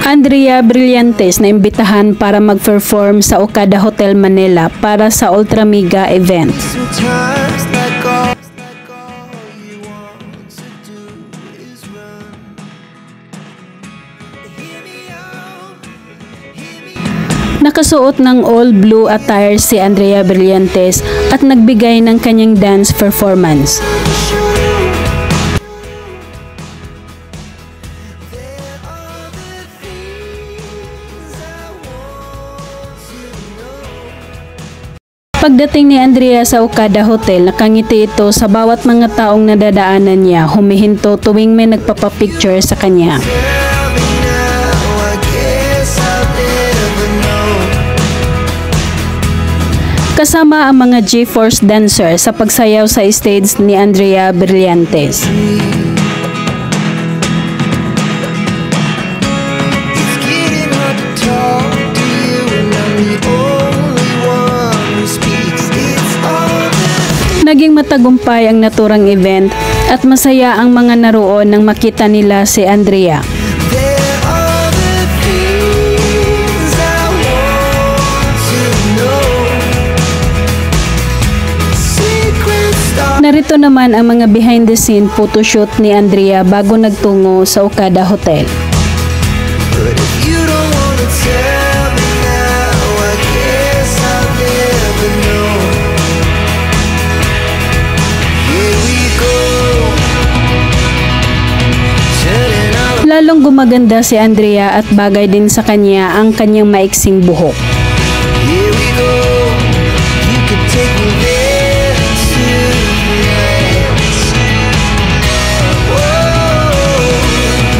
Andrea Brillantes na imbitahan para mag-perform sa Okada Hotel Manila para sa Ultra Mega event. Nakasuot ng all blue attire si Andrea Brillantes at nagbigay ng kanyang dance performance. Pagdating ni Andrea sa Okada Hotel, nakangiti ito sa bawat mga taong nadadaanan niya, humihinto tuwing may nagpapapicture sa kanya. Kasama ang mga G-Force dancer sa pagsayaw sa stage ni Andrea Brillantes. Naging matagumpay ang naturang event at masaya ang mga naroon nang makita nila si Andrea. Narito naman ang mga behind the scene photoshoot ni Andrea bago nagtungo sa Okada Hotel. Lalong gumaganda si Andrea at bagay din sa kanya ang kanyang maiksing buhok.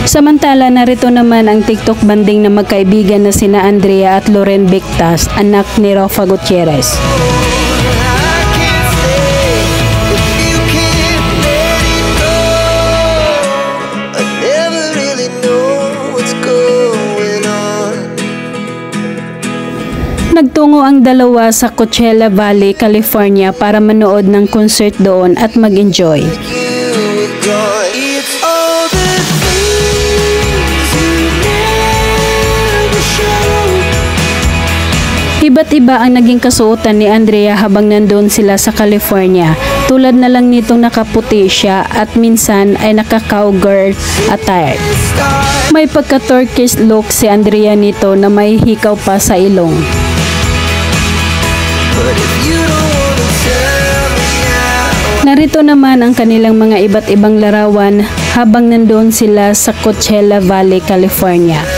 Samantala, narito naman ang TikTok banding na magkaibigan na sina Andrea at Loren Victas, anak ni Rafa Gutierrez. Nagtungo ang dalawa sa Coachella Valley, California para manood ng concert doon at mag-enjoy. Iba't iba ang naging kasuotan ni Andrea habang nandoon sila sa California. Tulad na lang nitong nakaputi siya at minsan ay naka-cowgirl attire. May pagka-Turkish look si Andrea nito na may hikaw pa sa ilong. Narito naman ang kanilang mga iba't ibang larawan habang nandoon sila sa Coachella Valley, California.